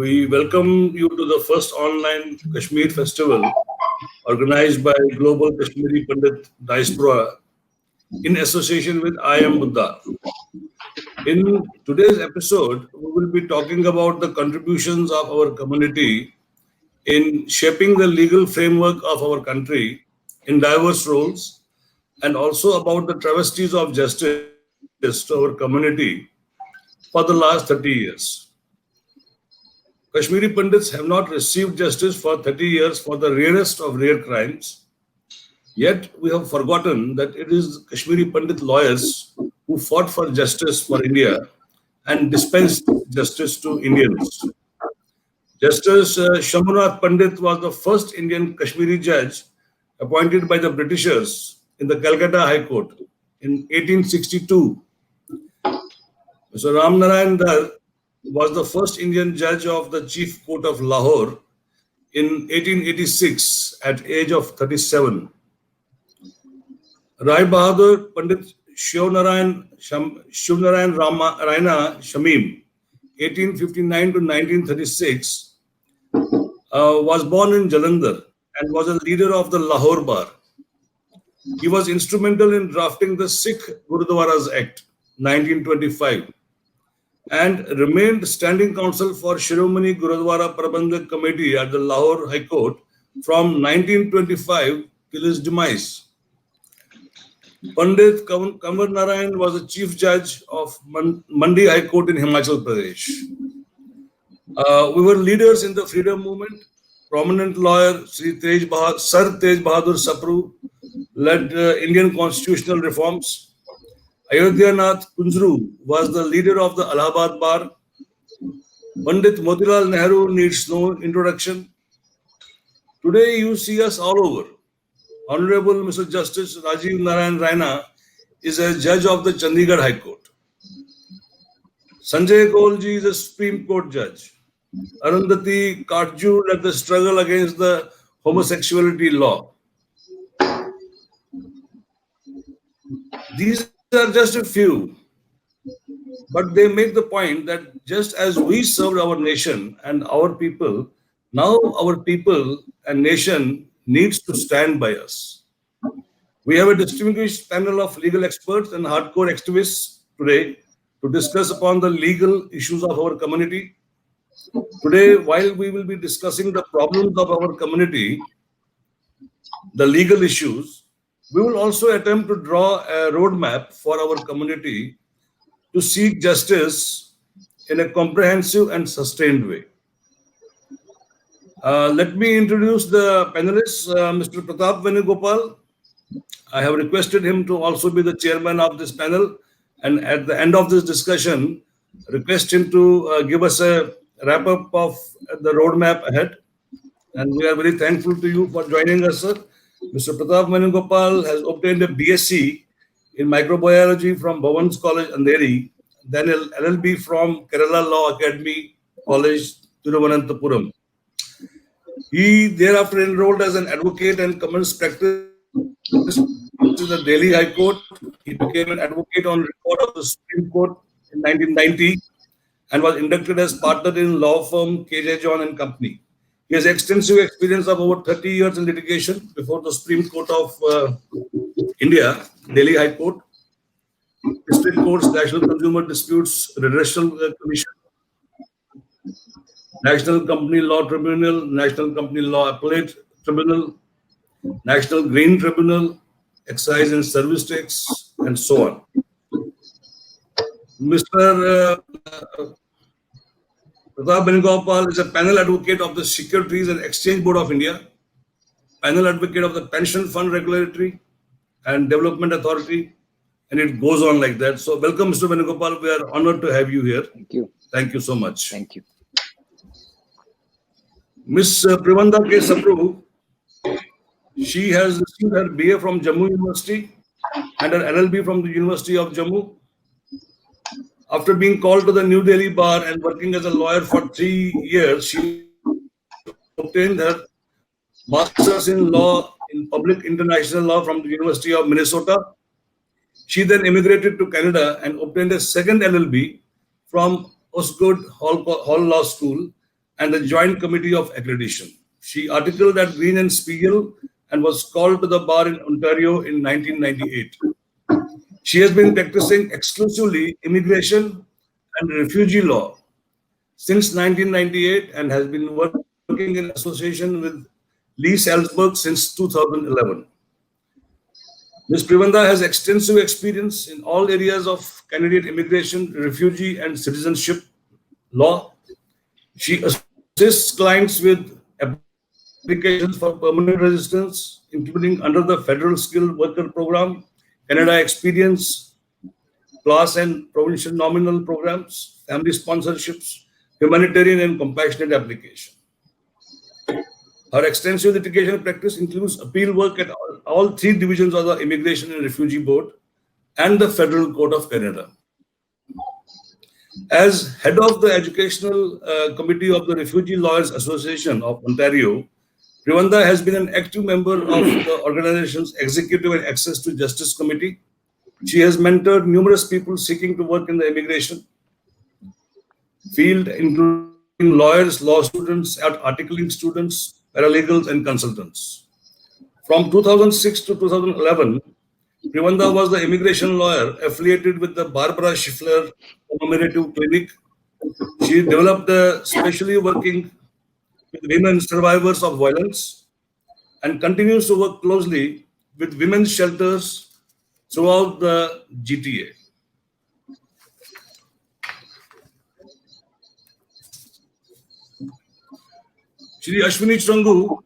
We welcome you to the first online Kashmir festival organized by Global Kashmiri Pundit Diaspora in association with I Am Buddha. In today's episode, we will be talking about the contributions of our community in shaping the legal framework of our country in diverse roles, and also about the travesties of justice to our community for the last 30 years. Kashmiri Pundits have not received justice for 30 years for the rarest of rare crimes. Yet we have forgotten that it is Kashmiri Pandit lawyers who fought for justice for India and dispensed justice to Indians. Justice Shambhunath Pandit was the first Indian Kashmiri judge appointed by the Britishers in the Calcutta High Court in 1862. Mr. Ram Narayan Dar was the first Indian judge of the Chief Court of Lahore in 1886 at age of 37. Rai Bahadur Pandit Shivnarayan Raina Shamim, 1859 to 1936, was born in Jalandhar and was a leader of the Lahore Bar. He was instrumental in drafting the Sikh Gurudwaras Act, 1925, and remained standing counsel for Shiromani Gurudwara Prabandhak Committee at the Lahore High Court from 1925 till his demise. Pandit Kanwar Narayan was the chief judge of Mandi High Court in Himachal Pradesh. We were leaders in the freedom movement. Prominent lawyer Sir Tej Bahadur Sapru led Indian constitutional reforms. Ayodhya Kunjru was the leader of the Allahabad Bar. Pandit Motilal Nehru needs no introduction. Today you see us all over. Honorable Mr. Justice Rajiv Narayan Raina is a judge of the Chandigarh High Court. Sanjay Kaulji is a Supreme Court judge. Arundhati Katju led the struggle against the homosexuality law. These are just a few, but they make the point that just as we served our nation and our people, now our people and nation needs to stand by us. We have a distinguished panel of legal experts and hardcore activists today to discuss upon the legal issues of our community. Today, while we will be discussing the problems of our community, the legal issues, we will also attempt to draw a roadmap for our community to seek justice in a comprehensive and sustained way. Let me introduce the panelists. Mr. Pratap Venugopal. I have requested him to also be the chairman of this panel, and at the end of this discussion, request him to give us a wrap-up of the roadmap ahead. And we are very thankful to you for joining us, sir. Mr. Pratap Venugopal has obtained a BSc in microbiology from Bhavans College, Andheri, then an LLB from Kerala Law Academy College, Thiruvananthapuram. He thereafter enrolled as an advocate and commenced practice in the Delhi High Court. He became an advocate on record of the Supreme Court in 1990 and was inducted as partner in law firm KJ John and Company. He has extensive experience of over 30 years in litigation before the Supreme Court of India, Delhi High Court, District Courts, National Consumer Disputes Redressal Commission, National Company Law Tribunal, National Company Law Appellate Tribunal, National Green Tribunal, Excise and Service Tax, and so on. Mr. Pratap Venugopal is a panel advocate of the Securities and Exchange Board of India, panel advocate of the Pension Fund Regulatory and Development Authority, and it goes on like that. So welcome, Mr. Venugopal. We are honored to have you here. Thank you. Thank you so much. Thank you. Ms. Preevanda K. Sapru, she has received her BA from Jammu University and her LLB from the University of Jammu. After being called to the New Delhi bar and working as a lawyer for 3 years, she obtained her Master's in Law in Public International Law from the University of Minnesota. She then immigrated to Canada and obtained a second LLB from Osgood Hall Law School and the Joint Committee of Accreditation. She articled at Green and Spiegel and was called to the bar in Ontario in 1998. She has been practicing exclusively immigration and refugee law since 1998 and has been working in association with Lee Salzberg since 2011. Ms. Preevanda has extensive experience in all areas of Canadian immigration, refugee, and citizenship law. She assists clients with applications for permanent residence, including under the Federal Skilled Worker Program, Canada Experience, class and provincial nominal programs, family sponsorships, humanitarian and compassionate application. Her extensive litigation practice includes appeal work at all three divisions of the Immigration and Refugee Board and the Federal Court of Canada. As head of the Educational Committee of the Refugee Lawyers Association of Ontario, Preevanda has been an active member of the organization's Executive and Access to Justice Committee. She has mentored numerous people seeking to work in the immigration field, including lawyers, law students, articling students, paralegals, and consultants. From 2006 to 2011, Preevanda was the immigration lawyer affiliated with the Barbara Schiffler Commemorative Clinic. She developed specially working with women survivors of violence and continues to work closely with women's shelters throughout the GTA. Shri Ashwani Chrungoo,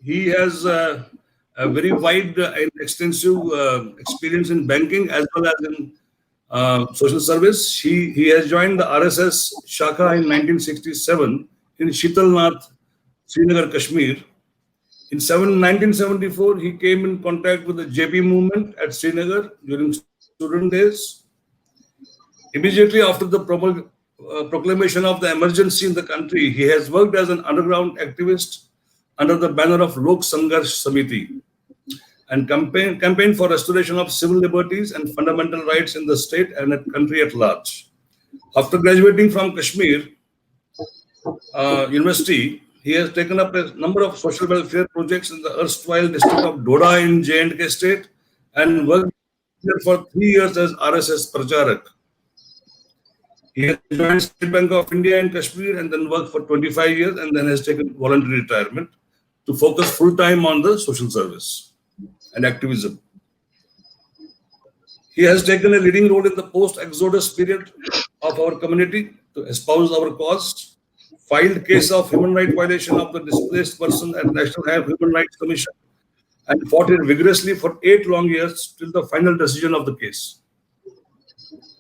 he has a very wide and extensive experience in banking as well as in social service. He has joined the RSS Shakha in 1967 in Shitalnath, Srinagar, Kashmir. In 1974, he came in contact with the JP movement at Srinagar during student days. Immediately after the proclamation of the emergency in the country, he has worked as an underground activist under the banner of Lok Sangharsh Samiti and campaigned for restoration of civil liberties and fundamental rights in the state and the country at large. After graduating from Kashmir University, he has taken up a number of social welfare projects in the erstwhile district of Doda in J&K state and worked there for 3 years as RSS Pracharak. He has joined State Bank of India in Kashmir and then worked for 25 years and then has taken voluntary retirement to focus full-time on the social service and activism. He has taken a leading role in the post-exodus period of our community to espouse our cause, filed case of human rights violation of the displaced person at National Human Rights Commission, and fought it vigorously for 8 long years till the final decision of the case.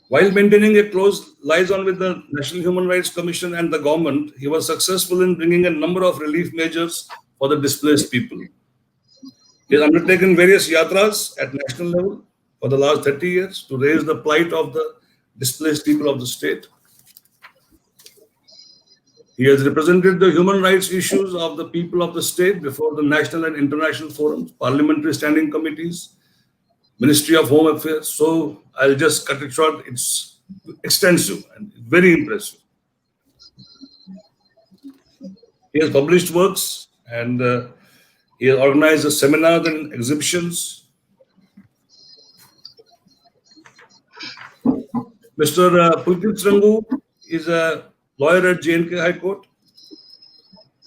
While maintaining a close liaison with the National Human Rights Commission and the government, he was successful in bringing a number of relief measures for the displaced people. He has undertaken various yatras at national level for the last 30 years to raise the plight of the displaced people of the state. He has represented the human rights issues of the people of the state before the national and international forums, parliamentary standing committees, Ministry of Home Affairs. So I'll just cut it short. It's extensive and very impressive. He has published works and he has organized seminars and exhibitions. Mr. Pulkit Chrungoo is a lawyer at J&K High Court,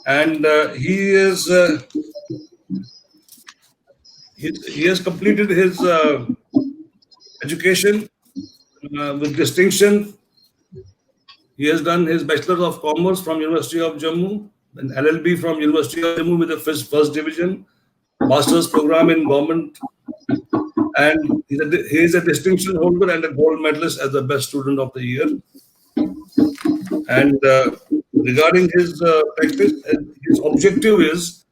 and he has completed his education with distinction. He has done his Bachelor of Commerce from University of Jammu, an LLB from University of Jammu with a first division, Master's program in government, and he is a distinction holder and a gold medalist as the best student of the year. And regarding his practice, his objective is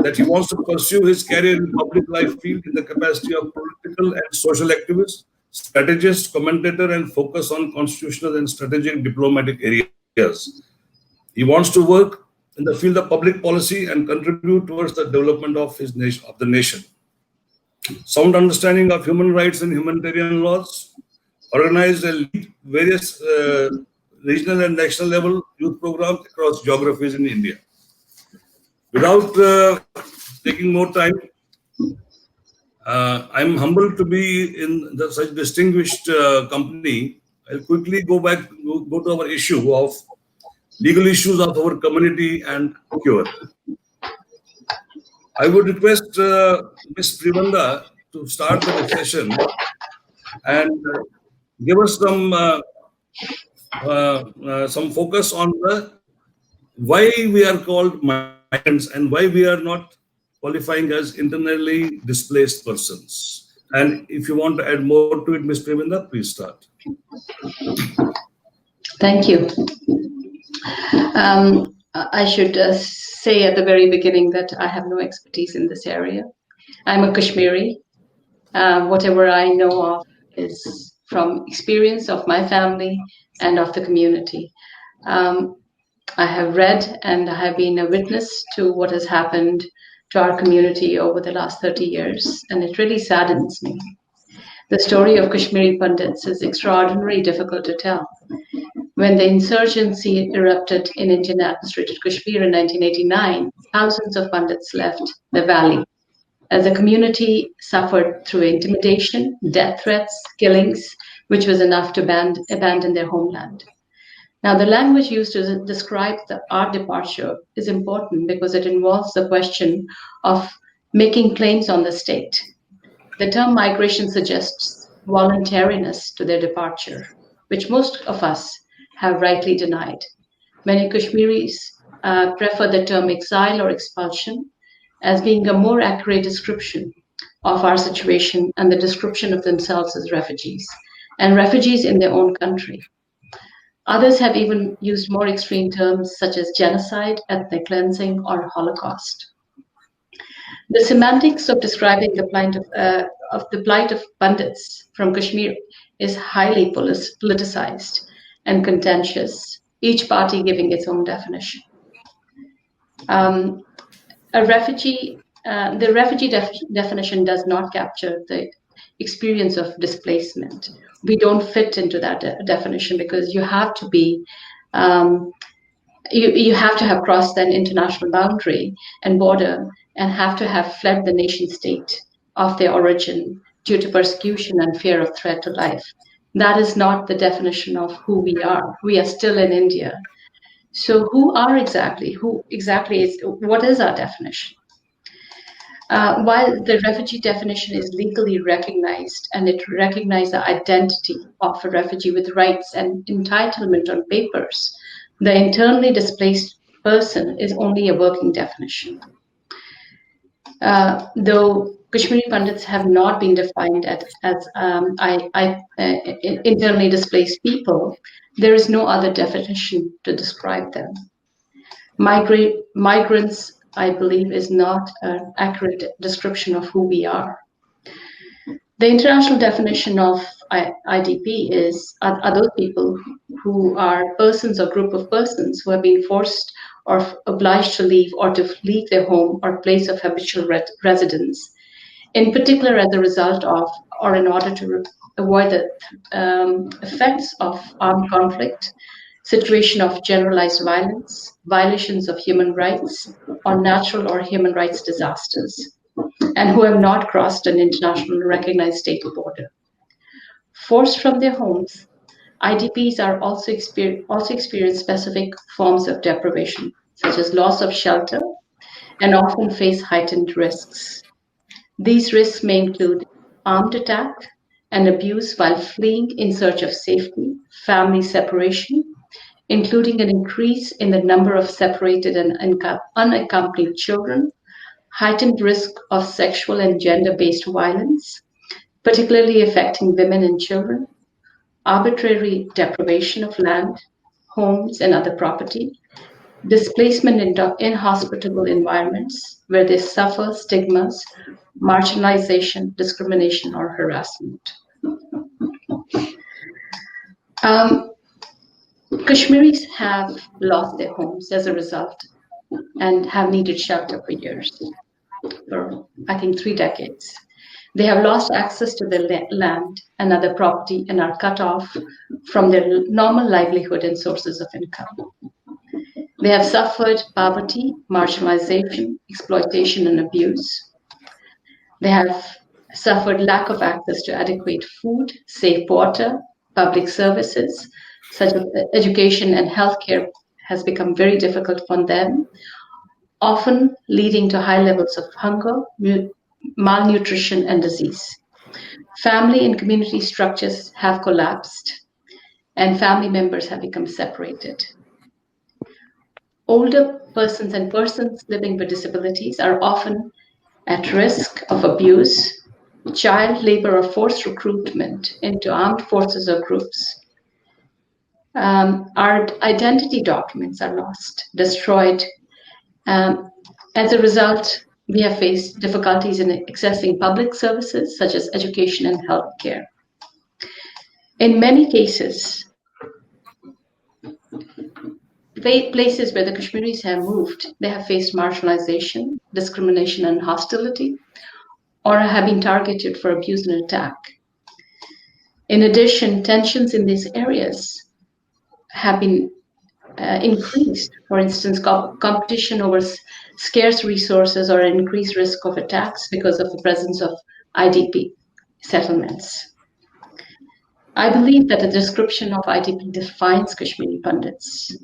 that he wants to pursue his career in public life field in the capacity of political and social activist, strategist, commentator, and focus on constitutional and strategic diplomatic areas. He wants to work in the field of public policy and contribute towards the development of his nation, of the nation. Sound understanding of human rights and humanitarian laws, organized and lead various regional and national level youth programs across geographies in India. Without taking more time, I'm humbled to be in such distinguished company. I'll quickly go to our issue of legal issues of our community and cure. I would request Ms. Preevanda to start the discussion and give us some focus on why we are called migrants and why we are not qualifying as internally displaced persons. And if you want to add more to it, Ms. Preevanda, please start. Thank you. I should say at the very beginning that I have no expertise in this area. I'm a Kashmiri. Whatever I know of is from experience of my family and of the community. I have read and I have been a witness to what has happened to our community over the last 30 years, and it really saddens me. The story of Kashmiri Pundits is extraordinarily difficult to tell. When the insurgency erupted in Indian administrated Kashmir in 1989, thousands of Pundits left the valley as the community suffered through intimidation, death threats, killings, which was enough to abandon their homeland. Now, the language used to describe our departure is important because it involves the question of making claims on the state. The term migration suggests voluntariness to their departure, which most of us have rightly denied. Many Kashmiris prefer the term exile or expulsion as being a more accurate description of our situation and the description of themselves as refugees, and refugees in their own country. Others have even used more extreme terms such as genocide, ethnic cleansing, or Holocaust. The semantics of describing the plight of Pundits from Kashmir is highly politicized and contentious, each party giving its own definition. The refugee definition does not capture the experience of displacement. We don't fit into that definition because you have to be, you have to have crossed an international boundary and border and have to have fled the nation state of their origin due to persecution and fear of threat to life. That is not the definition of who we are. We are still in India. So what is our definition? While the refugee definition is legally recognized and it recognizes the identity of a refugee with rights and entitlement on papers, the internally displaced person is only a working definition. Though Kashmiri Pundits have not been defined as internally displaced people, there is no other definition to describe them. Migrants, I believe, is not an accurate description of who we are. The international definition of IDP are those people who are persons or group of persons who have been forced or obliged to leave or to leave their home or place of habitual residence, in particular as a result of or in order to avoid the effects of armed conflict, situation of generalized violence, violations of human rights, or natural or human rights disasters, and who have not crossed an international recognized state border. Forced from their homes, IDPs are also experience specific forms of deprivation, such as loss of shelter, and often face heightened risks. These risks may include armed attack and abuse while fleeing in search of safety, family separation, including an increase in the number of separated and unaccompanied children, heightened risk of sexual and gender-based violence, particularly affecting women and children, arbitrary deprivation of land, homes, and other property, displacement in inhospitable environments where they suffer stigmas, marginalization, discrimination, or harassment. Kashmiris have lost their homes as a result and have needed shelter for years, for I think 3 decades. They have lost access to their land and other property and are cut off from their normal livelihood and sources of income. They have suffered poverty, marginalization, exploitation, and abuse. They have suffered lack of access to adequate food, safe water, public services, such as education and healthcare has become very difficult for them, often leading to high levels of hunger, malnutrition, and disease. Family and community structures have collapsed, and family members have become separated. Older persons and persons living with disabilities are often at risk of abuse, child labor, or forced recruitment into armed forces or groups. Our identity documents are lost, destroyed. As a result, we have faced difficulties in accessing public services such as education and healthcare. In many cases, places where the Kashmiris have moved, they have faced marginalization, discrimination, and hostility, or have been targeted for abuse and attack. In addition, tensions in these areas have been increased. For instance, competition over scarce resources or increased risk of attacks because of the presence of IDP settlements. I believe that the description of IDP defines Kashmiri Pundits.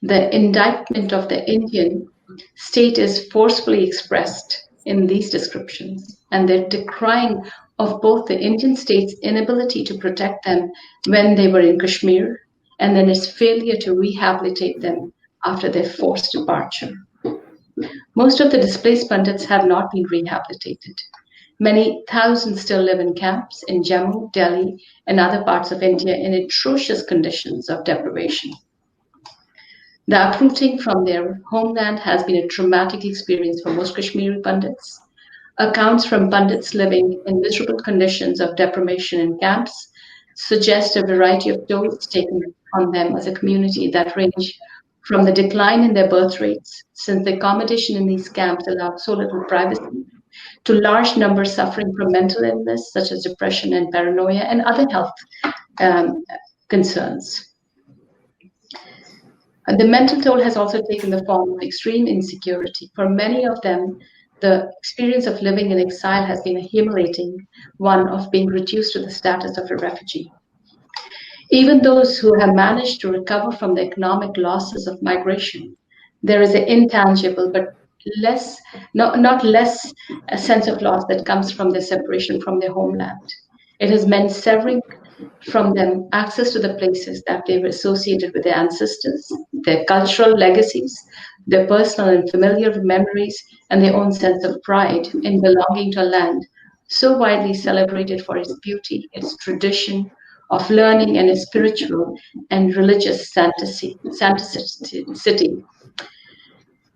The indictment of the Indian state is forcefully expressed in these descriptions, and their decrying of both the Indian state's inability to protect them when they were in Kashmir, and then its failure to rehabilitate them after their forced departure. Most of the displaced Pundits have not been rehabilitated. Many thousands still live in camps in Jammu, Delhi, and other parts of India in atrocious conditions of deprivation. The uprooting from their homeland has been a traumatic experience for most Kashmiri Pundits. Accounts from Pundits living in miserable conditions of deprivation in camps suggest a variety of tolls taken on them as a community that range from the decline in their birth rates, since the accommodation in these camps allows so little privacy, to large numbers suffering from mental illness such as depression and paranoia and other health concerns. And the mental toll has also taken the form of extreme insecurity. For many of them, the experience of living in exile has been a humiliating one of being reduced to the status of a refugee. Even those who have managed to recover from the economic losses of migration, there is an intangible but not less a sense of loss that comes from their separation from their homeland. It has meant severing from them access to the places that they were associated with their ancestors, their cultural legacies, their personal and familiar memories, and their own sense of pride in belonging to a land so widely celebrated for its beauty, its tradition of learning, and its spiritual and religious sanctity.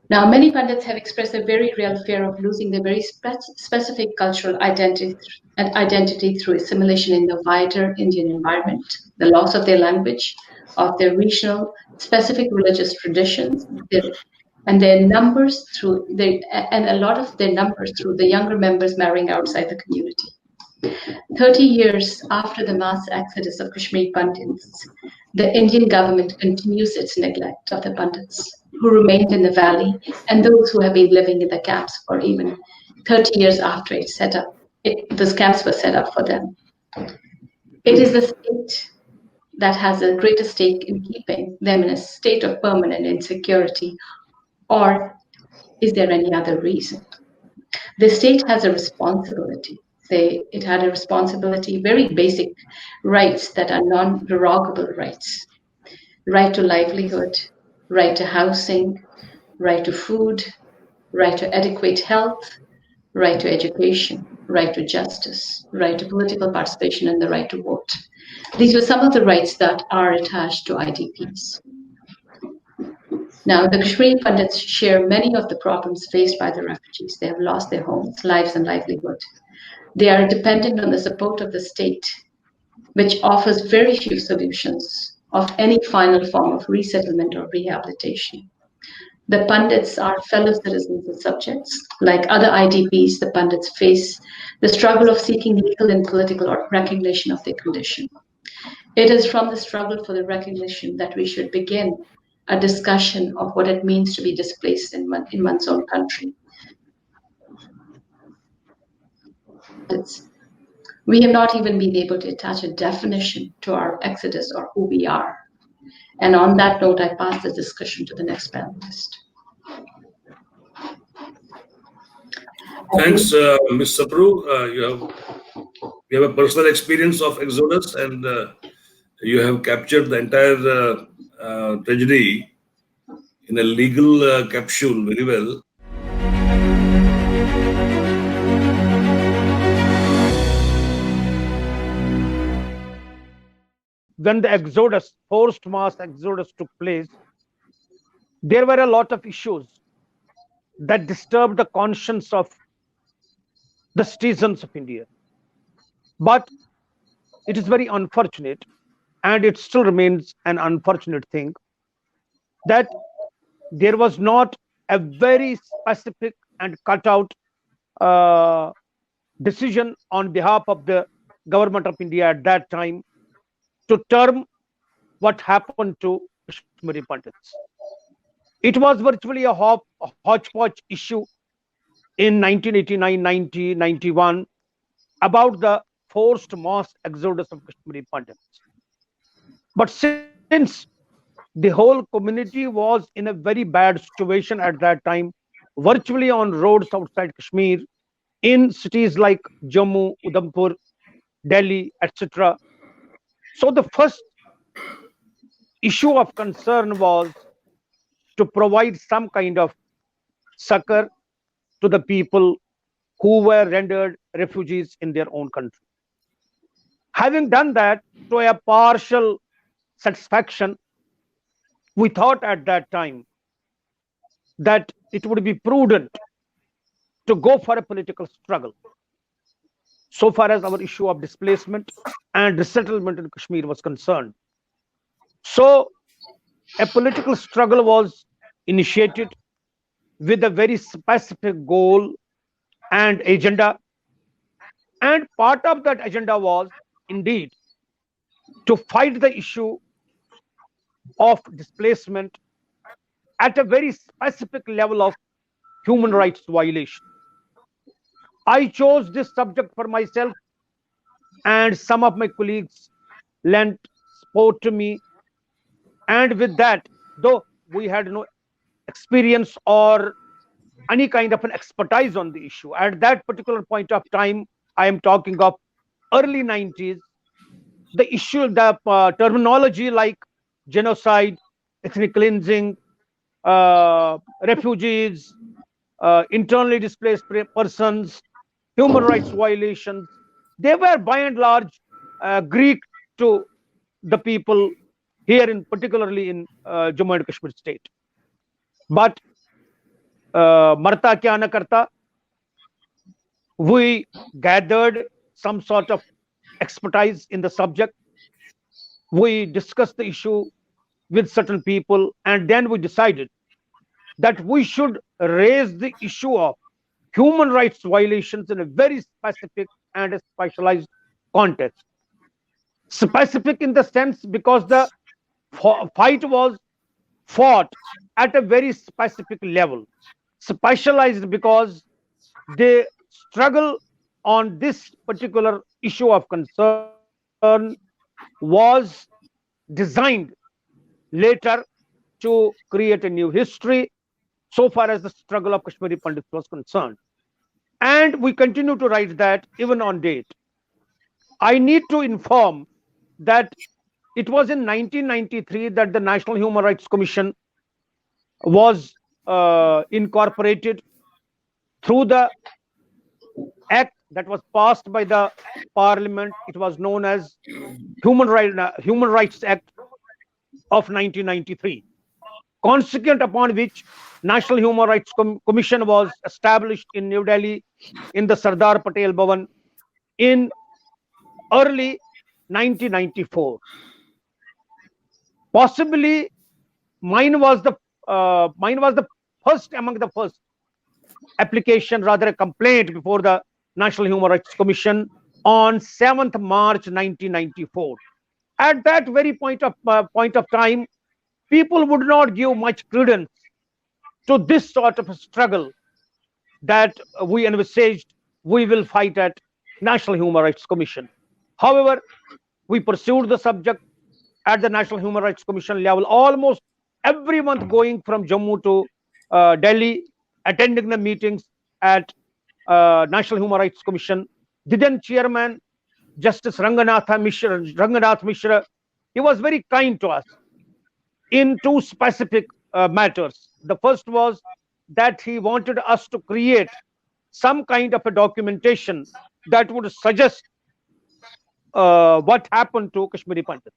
Now, many Pundits have expressed a very real fear of losing their very specific cultural identity through assimilation in the wider Indian environment, the loss of their language, of their regional specific religious traditions, and a lot of their numbers through the younger members marrying outside the community. 30 years after the mass exodus of Kashmiri Pundits, the Indian government continues its neglect of the Pundits who remained in the valley and those who have been living in the camps for even 30 years after those camps were set up for them. It is the state that has a greater stake in keeping them in a state of permanent insecurity, or is there any other reason? The state has a responsibility. It had a responsibility, very basic rights that are non-derogable rights. Right to livelihood, right to housing, right to food, right to adequate health, right to education, right to justice, right to political participation, and the right to vote. These were some of the rights that are attached to IDPs. Now, the Kashmiri Pundits share many of the problems faced by the refugees. They have lost their homes, lives, and livelihood. They are dependent on the support of the state, which offers very few solutions of any final form of resettlement or rehabilitation. The Pundits are fellow citizens and subjects. Like other IDPs, the Pundits face the struggle of seeking legal and political recognition of their condition. It is from the struggle for the recognition that we should begin a discussion of what it means to be displaced in one's own country. We have not even been able to attach a definition to our exodus or who we are. And on that note, I pass the discussion to the next panelist. Thanks, Ms. Sapru. You have a personal experience of Exodus, and you have captured the entire tragedy in a legal capsule very well. When the exodus, forced mass exodus took place, there were a lot of issues that disturbed the conscience of the citizens of India. But it is very unfortunate, and it still remains an unfortunate thing, that there was not a very specific and cut out decision on behalf of the government of India at that time to term what happened to Kashmiri Pundits. It was virtually a hodgepodge issue in 1989, 90, 91 about the forced mass exodus of Kashmiri Pundits. But since the whole community was in a very bad situation at that time, virtually on roads outside Kashmir, in cities like Jammu, Udhampur, Delhi, etc. So the first issue of concern was to provide some kind of succor to the people who were rendered refugees in their own country. Having done that to a partial satisfaction, we thought at that time that it would be prudent to go for a political struggle so far as our issue of displacement and resettlement in Kashmir was concerned. So a political struggle was initiated with a very specific goal and agenda. And part of that agenda was indeed to fight the issue of displacement at a very specific level of human rights violation. I chose this subject for myself, and some of my colleagues lent support to me. And with that, though we had no experience or any kind of an expertise on the issue, at that particular point of time, I am talking of early 90s, the issue, the terminology like genocide, ethnic cleansing, refugees, internally displaced persons, human rights violations, they were by and large Greek to the people here, in particularly in Jammu and Kashmir state. But Marta kya na karta, we gathered some sort of expertise in the subject. We discussed the issue with certain people, and then we decided that we should raise the issue of human rights violations in a very specific and a specialized context. Specific in the sense because the fight was fought at a very specific level. Specialized because the struggle on this particular issue of concern was designed later to create a new history so far as the struggle of Kashmiri Pundits was concerned. And we continue to write that even on date. I need to inform that it was in 1993 that the National Human Rights Commission was incorporated through the act that was passed by the Parliament. It was known as Human Rights Act of 1993. Consequent upon which National Human Rights Commission was established in New Delhi in the Sardar Patel Bhavan in early 1994. Possibly mine was the among the first application, rather a complaint before the National Human Rights Commission on 7th March 1994. At that very point of time, people would not give much credence to this sort of a struggle that we envisaged we will fight at National Human Rights Commission. However, we pursued the subject at the National Human Rights Commission level, almost every month going from Jammu to Delhi, attending the meetings at National Human Rights Commission. The then chairman, Justice Ranganath Mishra, he was very kind to us in two specific matters. The first was that he wanted us to create some kind of a documentation that would suggest what happened to Kashmiri Pundits.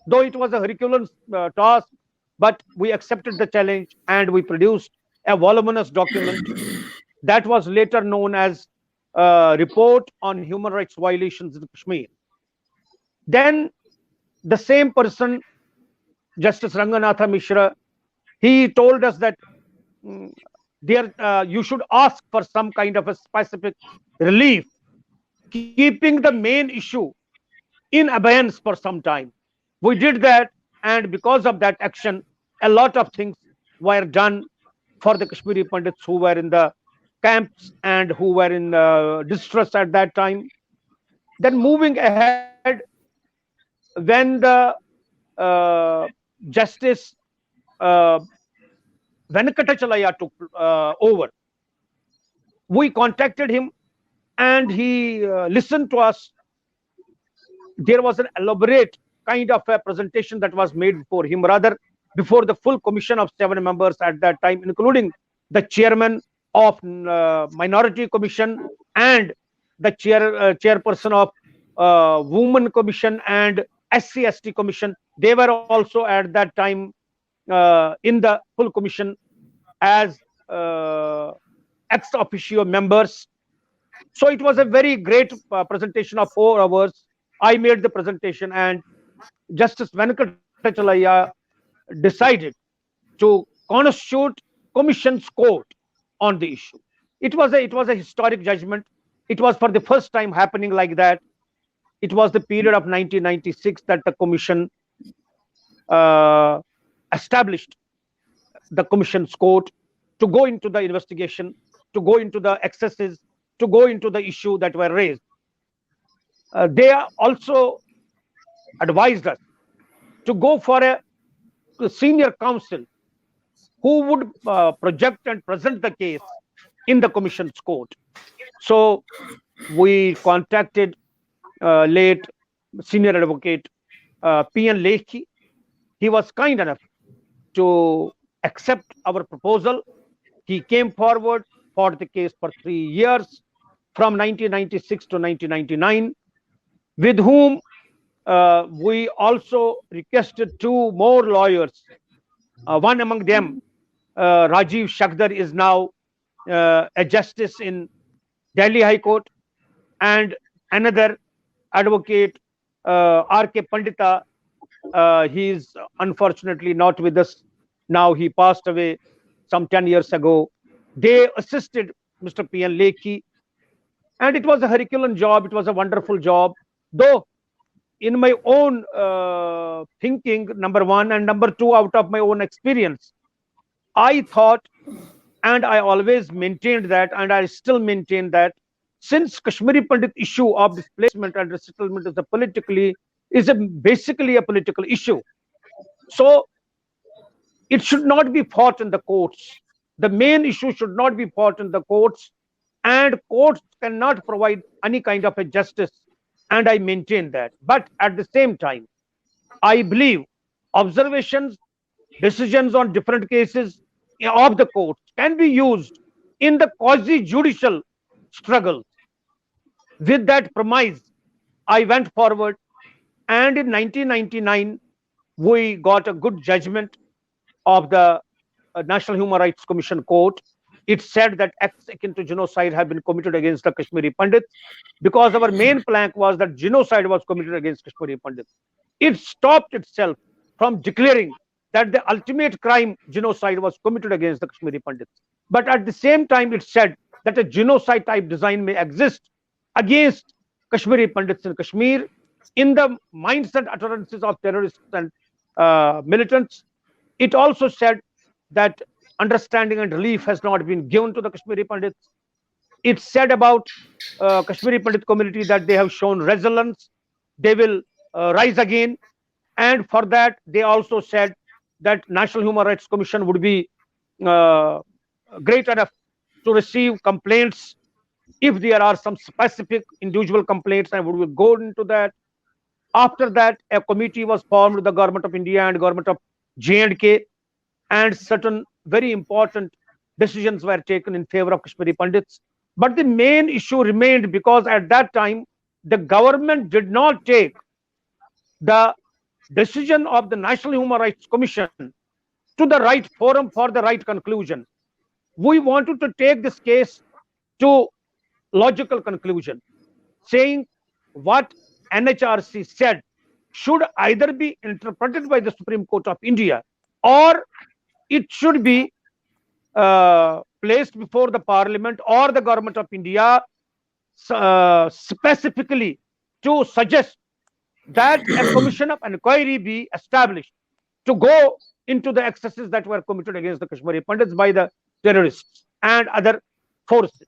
Though it was a Herculean task, but we accepted the challenge and we produced a voluminous document that was later known as Report on Human Rights Violations in Kashmir. Then the same person, Justice Ranganatha Mishra, he told us that you should ask for some kind of a specific relief, keeping the main issue in abeyance for some time. We did that, and because of that action, a lot of things were done for the Kashmiri Pundits who were in the camps and who were in distress at that time. Then moving ahead, when the Justice Venkatachalaya took over, we contacted him and he listened to us. There was an elaborate kind of a presentation that was made before him, rather before the full commission of 7 members at that time, including the chairman of Minority Commission and the chairperson of Women Commission and SC/ST Commission. They were also at that time in the full commission as ex officio members. So it was a very great presentation of 4 hours. I made the presentation, and Justice Venkatachalaya decided to constitute commission's court on the issue. It was a historic judgment. It was for the first time happening like that. It was the period of 1996 that the commission established the commission's court to go into the investigation, to go into the excesses, to go into the issue that were raised. They also advised us to go for a senior counsel who would project and present the case in the commission's court. So we contacted late senior advocate P.N. Lekhi. He was kind enough to accept our proposal. He came forward, fought the case for 3 years, from 1996 to 1999, with whom we also requested 2 more lawyers. One among them, Rajiv Shakdar, is now a justice in Delhi High Court, and another advocate, R.K. Pandita, he is unfortunately not with us now. He passed away some 10 years ago. They assisted Mr. P.N. Lekhi, and it was a Herculean job. It was a wonderful job, though in my own thinking, number one, and number two, out of my own experience, I thought, and I always maintained that, and I still maintain that, since Kashmiri Pandit issue of displacement and resettlement is basically a political issue, so it should not be fought in the courts. The main issue should not be fought in the courts, and courts cannot provide any kind of a justice, and I maintain that. But at the same time, I believe observations, decisions on different cases of the courts can be used in the quasi-judicial struggle. With that premise, I went forward, and in 1999, we got a good judgment of the National Human Rights Commission Court. It said that acts akin to genocide have been committed against the Kashmiri Pundits, because our main plank was that genocide was committed against Kashmiri Pundits. It stopped itself from declaring that the ultimate crime, genocide, was committed against the Kashmiri Pandits. But at the same time, it said that a genocide type design may exist against Kashmiri Pandits in Kashmir in the mindset utterances of terrorists and militants. It also said that understanding and relief has not been given to the Kashmiri Pandits. It said about Kashmiri Pandit community that they have shown resilience, they will rise again, and for that they also said that National Human Rights Commission would be uh, great enough to receive complaints if there are some specific individual complaints, and we will go into that. After that, a committee was formed with the government of India and government of J&K, and certain very important decisions were taken in favor of Kashmiri Pandits. But the main issue remained, because at that time the government did not take the decision of the National Human Rights Commission to the right forum for the right conclusion. We wanted to take this case to logical conclusion, saying what NHRC said should either be interpreted by the Supreme Court of India, or it should be placed before the Parliament or the Government of India specifically to suggest that a commission of enquiry be established to go into the excesses that were committed against the Kashmiri Pandits by the terrorists and other forces.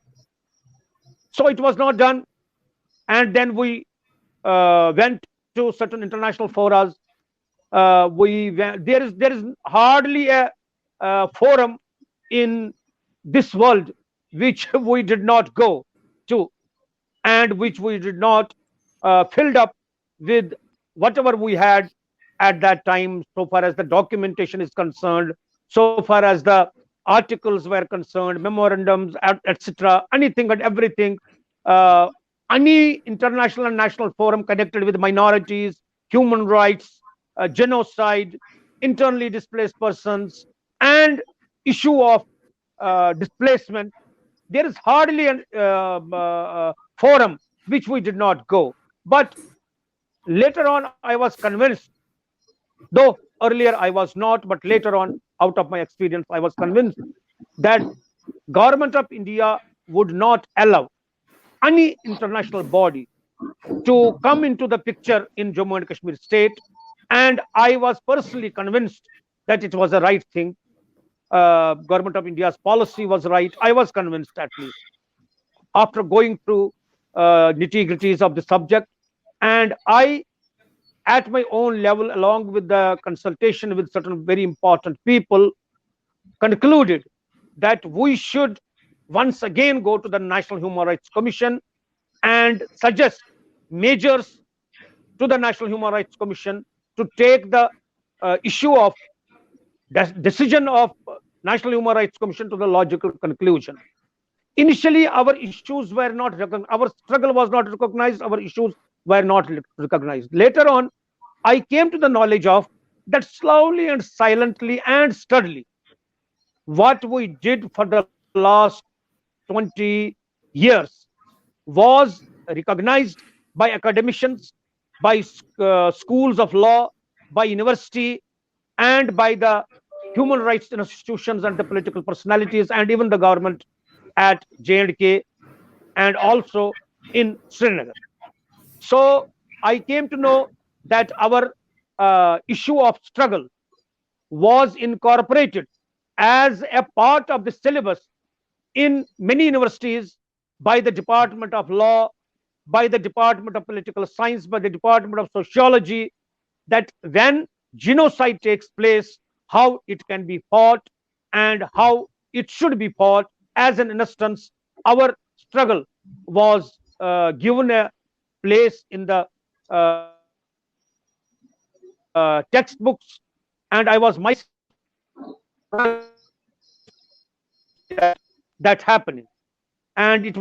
So it was not done, and then we went to certain international forums. There is hardly a forum in this world which we did not go to, and which we did not filled up with whatever we had at that time, so far as the documentation is concerned, so far as the articles were concerned, memorandums, etc., anything and everything. Any international and national forum connected with minorities, human rights, genocide, internally displaced persons, and issue of displacement, there is hardly a forum which we did not go. But later on, I was convinced, though earlier I was not, but later on, out of my experience, I was convinced that Government of India would not allow any international body to come into the picture in Jammu and Kashmir state. And I was personally convinced that it was the right thing. Government of India's policy was right. I was convinced, at least, after going through nitty-gritties of the subject. And I, at my own level, along with the consultation with certain very important people, concluded that we should once again go to the National Human Rights Commission and suggest measures to the National Human Rights Commission to take the issue of decision of National Human Rights Commission to the logical conclusion. Initially, our issues were not recognized, our struggle was not recognized, our issues were not recognized. Later on, I came to the knowledge of that slowly and silently and steadily, what we did for the last 20 years was recognized by academicians, by schools of law, by university, and by the human rights institutions and the political personalities, and even the government at J&K and also in Srinagar. So I came to know that our issue of struggle was incorporated as a part of the syllabus in many universities by the Department of Law, by the Department of Political Science, by the Department of Sociology, that when genocide takes place, how it can be fought and how it should be fought. As an instance, our struggle was given a place in the textbooks, and I was myself that happening, and it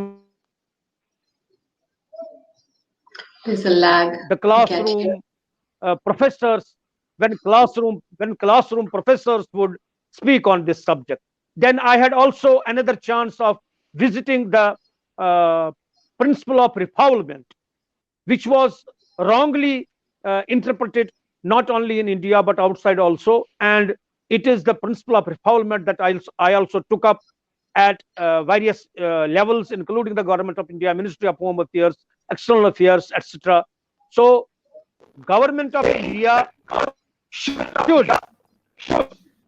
There's a lag. the classroom professors, when classroom professors would speak on this subject. Then I had also another chance of visiting the principle of refoulement, which was wrongly interpreted not only in India but outside also. And it is the principle of refoulement that I also took up at various levels, including the Government of India, Ministry of Home Affairs, External Affairs, etc. So, Government of India should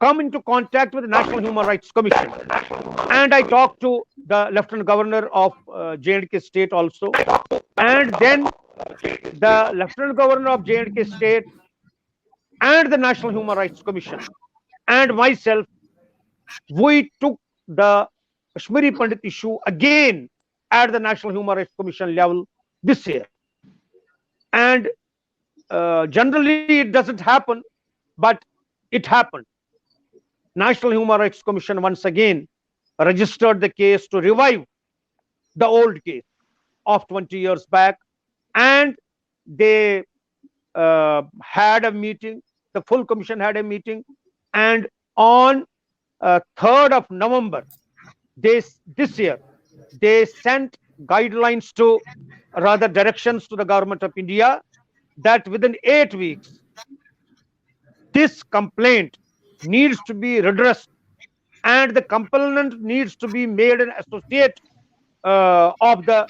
come into contact with the National Human Rights Commission. And I talked to the Lieutenant Governor of J&K State also. And then the Lieutenant Governor of J&K State and the National Human Rights Commission and myself, we took the Kashmiri Pandit issue again at the National Human Rights Commission level this year. And generally it doesn't happen, but it happened. National Human Rights Commission once again registered the case to revive the old case of 20 years back, and they had a meeting. The full commission had a meeting, and on 3rd of November this year, they sent guidelines to, rather directions to the Government of India, that within 8 weeks this complaint needs to be redressed and the complainant needs to be made an associate of the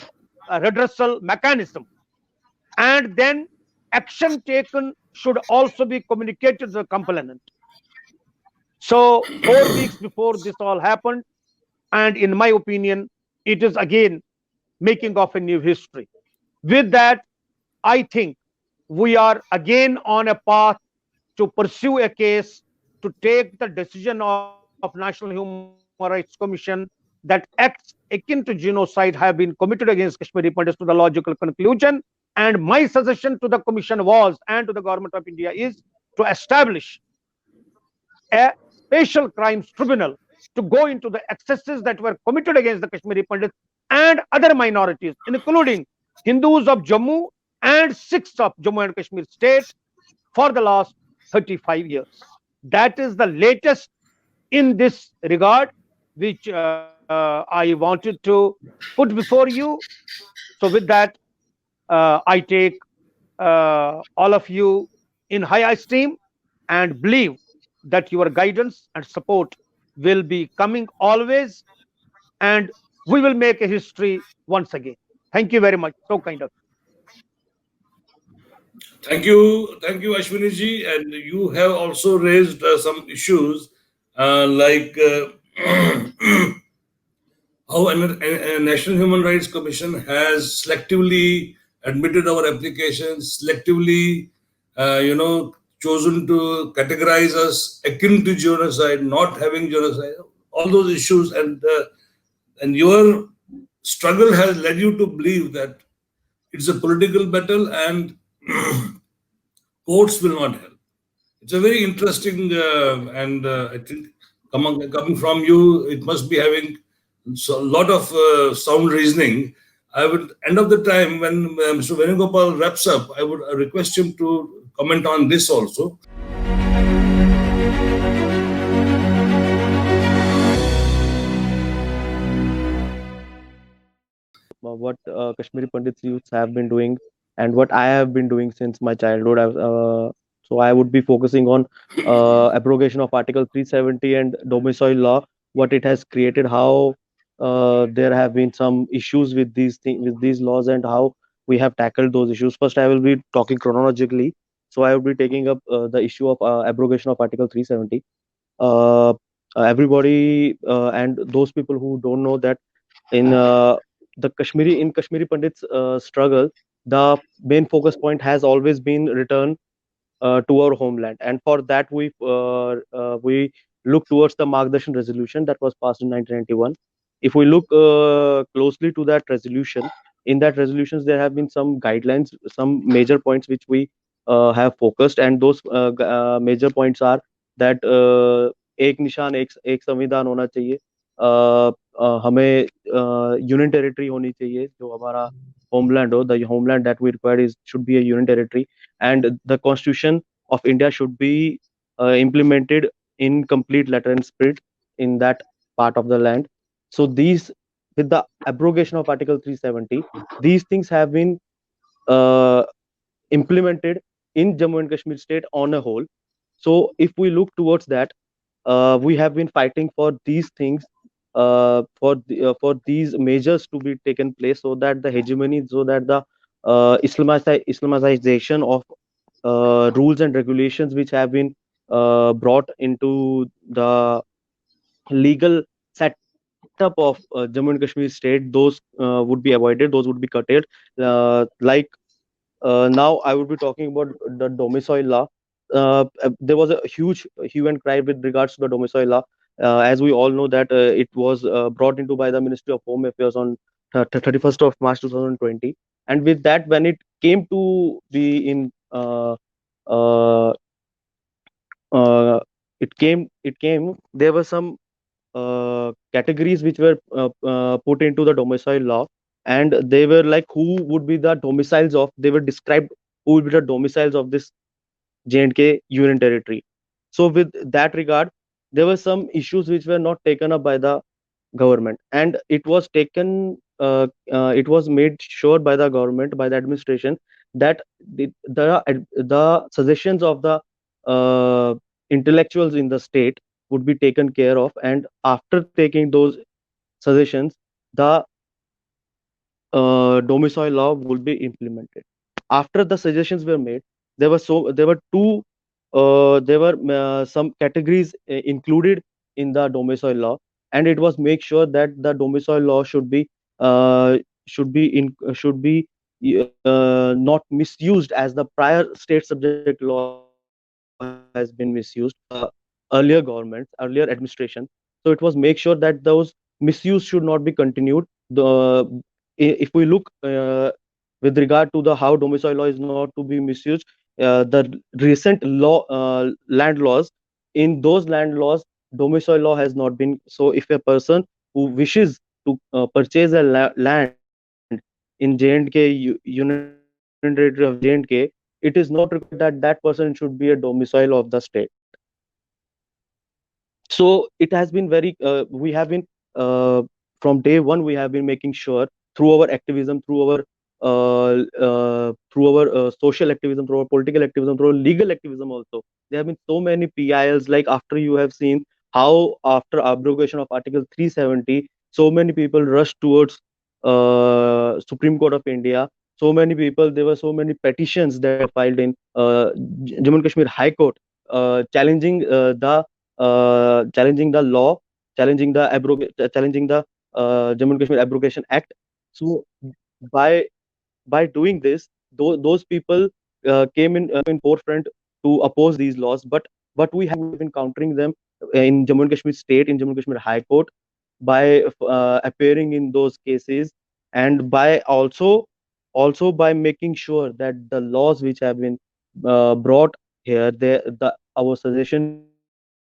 redressal mechanism, and then action taken should also be communicated to the complainant. So 4 weeks before this all happened, and in my opinion, it is again making of a new history. With that, I think we are again on a path to pursue a case to take the decision of National Human Rights Commission that acts akin to genocide have been committed against Kashmiri Pandits to the logical conclusion. And my suggestion to the Commission was, and to the Government of India, is to establish a special crimes tribunal to go into the excesses that were committed against the Kashmiri Pandits and other minorities, including Hindus of Jammu and Sikhs of Jammu and Kashmir state for the last 35 years. That is the latest in this regard, which I wanted to put before you. So with that, I take all of you in high esteem and believe that your guidance and support will be coming always, and we will make a history once again. Thank you very much. So kind of. Thank you, Ashwani ji. And you have also raised some issues like how a National Human Rights Commission has selectively admitted our applications, selectively, chosen to categorize us akin to genocide, not having genocide, all those issues, and your struggle has led you to believe that it's a political battle and courts will not help. It's a very interesting and I think coming from you, it must be having a lot of sound reasoning. I would, end of the time, when Mr. Venugopal wraps up, I would request him to comment on this also. What Kashmiri Pandits youths have been doing and what I have been doing since my childhood. So I would be focusing on abrogation of Article 370 and domicile law, what it has created, how there have been some issues with these laws, and how we have tackled those issues. First, I will be talking chronologically. So I will be taking up the issue of abrogation of Article 370. Everybody and those people who don't know that in Kashmiri Pandits struggle, the main focus point has always been return to our homeland, and for that we look towards the Margdarshan resolution that was passed in 1991. If we look closely to that resolution, in that resolutions there have been some guidelines, some major points which we have focused, and those major points are that एक निशान एक संविधान होना चाहिए, हमें union territory होनी चाहिए, जो हमारा homeland हो, the homeland that we require should be a union territory, and the constitution of India should be implemented in complete letter and spirit in that part of the land. So these, with the abrogation of Article 370, these things have been implemented in Jammu and Kashmir state on a whole. So if we look towards that, we have been fighting for these things, for these measures to be taken place, so that the hegemony, so that the Islamization of rules and regulations which have been brought into the legal setup of Jammu and Kashmir state, those would be avoided, those would be curtailed. Like now, I would be talking about the domicile law. There was a huge hue and cry with regards to the domicile law. As we all know that it was brought into by the Ministry of Home Affairs on 31st of March 2020. And with that, when it came to be in uh, it came, there were some categories which were put into the domicile law, and they were like who would be the domiciles of, they were described who would be the domiciles of this J&K union territory. So with that regard, there were some issues which were not taken up by the government, and it was made sure by the government, by the administration, that the suggestions of the uh, intellectuals in the state would be taken care of, and after taking those suggestions, the domicile law will be implemented. After the suggestions were made, there were some categories included in the domicile law, and it was make sure that the domicile law uh, should be not misused as the prior state subject law has been misused by the earlier governments, earlier administration. So it was make sure that those misuse should not be continued. If we look with regard to the how domicile law is not to be misused, the recent land laws, in those land laws, domicile law has not been. So if a person who wishes to purchase a land in Union Territory of J&K, it is not required that that person should be a domicile of the state. So it has been very we have been uh, from day one, we have been making sure through our activism, through our social activism, through our political activism, through our legal activism also. There have been so many PILs, like after you have seen how after abrogation of Article 370, so many people rushed towards Supreme Court of India. So many people, there were so many petitions that were filed in Jammu and Kashmir High Court, challenging the law, challenging the Jammu and Kashmir Abrogation Act. So by doing this, those people came in forefront to oppose these laws. But we have been countering them in Jammu and Kashmir State, in Jammu and Kashmir High Court, by appearing in those cases, and by also by making sure that the laws which have been brought here, our suggestions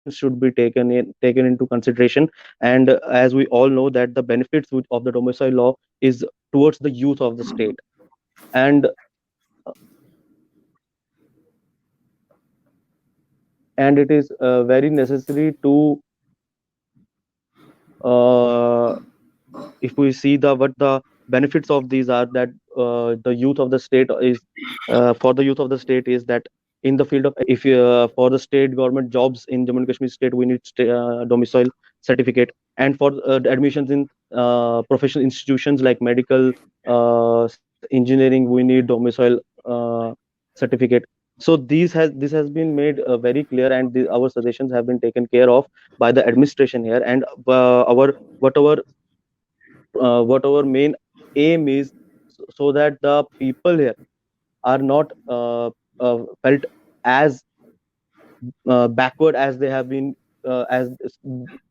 should be taken into consideration. And as we all know that the benefits of the domicile law is towards the youth of the state, and it is very necessary to uh, if we see what the benefits of these are, that the youth of the state is for the youth of the state is that in the field of, if for the state government jobs in Jammu and Kashmir state, we need domicile certificate, and for the admissions in professional institutions like medical, engineering, we need domicile certificate. So this has been made very clear, and our suggestions have been taken care of by the administration here, and our what our main aim is, so that the people here are not felt as backward as they have been, as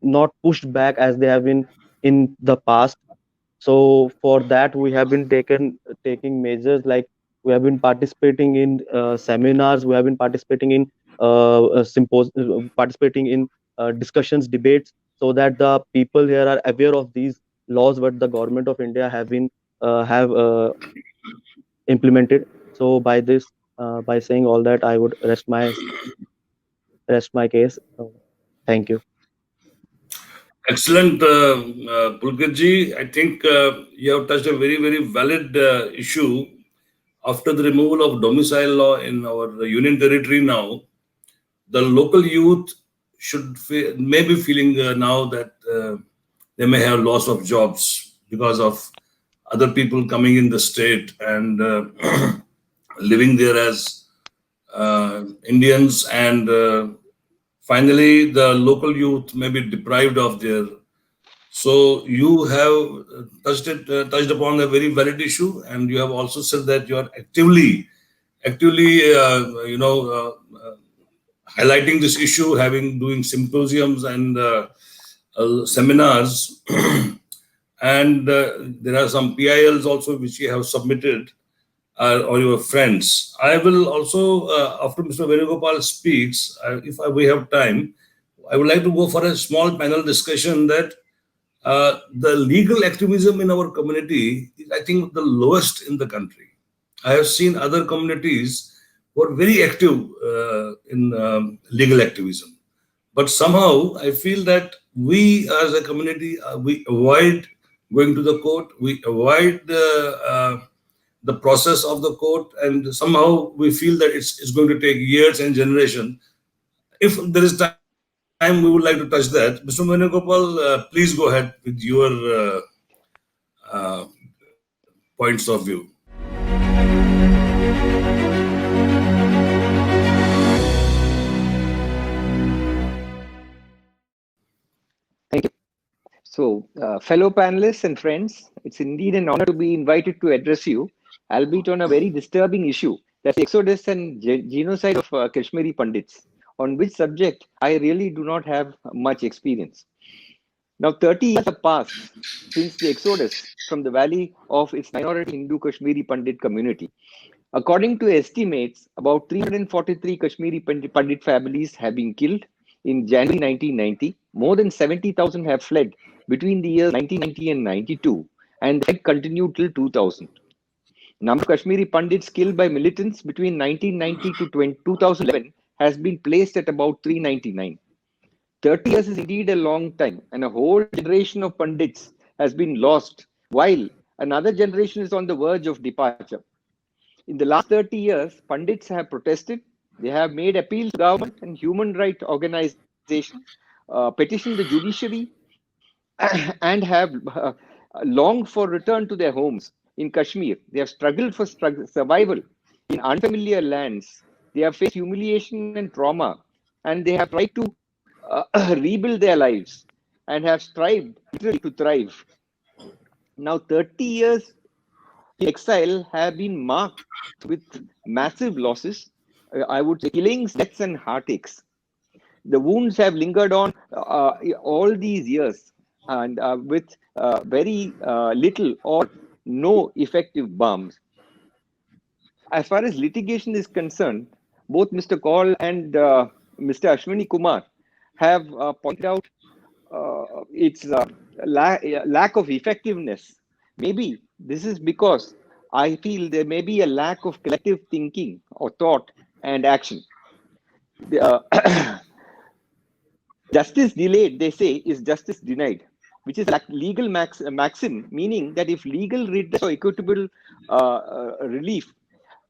not pushed back as they have been in the past. So for that, we have been taking measures, like we have been participating in seminars, we have been participating in participating in discussions, debates, so that the people here are aware of these laws what the government of India have implemented. So by this, by saying all that, I would rest my case. Thank you. Excellent, Pulkit ji. I think you have touched a very, very valid issue after the removal of domicile law in our union territory now, the local youth may be feeling now that they may have loss of jobs because of other people coming in the state and living there as Indians, and finally the local youth may be deprived of their. So you have touched upon a very valid issue, and you have also said that you are actively, highlighting this issue, doing symposiums and seminars, and there are some PILs also which you have submitted, or your friends. I will also, after Mr. Venugopal speaks, if we have time, I would like to go for a small panel discussion that the legal activism in our community is, I think, the lowest in the country. I have seen other communities who are very active in legal activism. But somehow I feel that we as a community, we avoid going to the court, we avoid the process of the court, and somehow we feel that it's going to take years and generation. If there is time, we would like to touch that. Mr. Venugopal, please go ahead with your points of view. Thank you. So, fellow panelists and friends, it's indeed an honor to be invited to address you, albeit on a very disturbing issue, that's the exodus and genocide of Kashmiri Pundits, on which subject I really do not have much experience. Now, 30 years have passed since the exodus from the valley of its minority Hindu Kashmiri Pandit community. According to estimates, about 343 Kashmiri Pandit families have been killed in January 1990. More than 70,000 have fled between the years 1990 and 92, and the fight continued till 2000. Number of Kashmiri Pandits killed by militants between 1990 to 2011 has been placed at about 399. 30 years is indeed a long time, and a whole generation of Pandits has been lost, while another generation is on the verge of departure. In the last 30 years, Pandits have protested, they have made appeals to government and human rights organizations, petitioned the judiciary, and have longed for return to their homes in Kashmir. They have struggled for survival in unfamiliar lands. They have faced humiliation and trauma, and they have tried to rebuild their lives and have strived literally to thrive. Now, 30 years in exile have been marked with massive losses, I would say killings, deaths, and heartaches. The wounds have lingered on all these years, and with very little or no effective balms. As far as litigation is concerned, both Mr. Kaul and Mr. Ashwani Kumar have pointed out its lack of effectiveness. Maybe this is because I feel there may be a lack of collective thinking or thought and action. Justice delayed, they say, is justice denied, which is a legal maxim, meaning that if legal redress or equitable relief